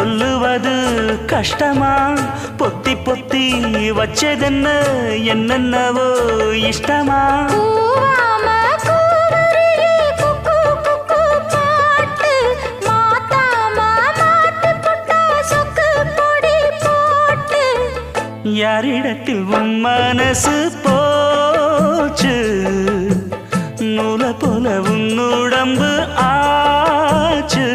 சொல்லுவது கஷ்டமா பொத்தி பொத்தி வச்சதென்ன என்னென்னவோ இஷ்டமா யாரிடத்தில் உன் மனசு போச்சு நூலை போல உன் உடம்பு ஆச்சு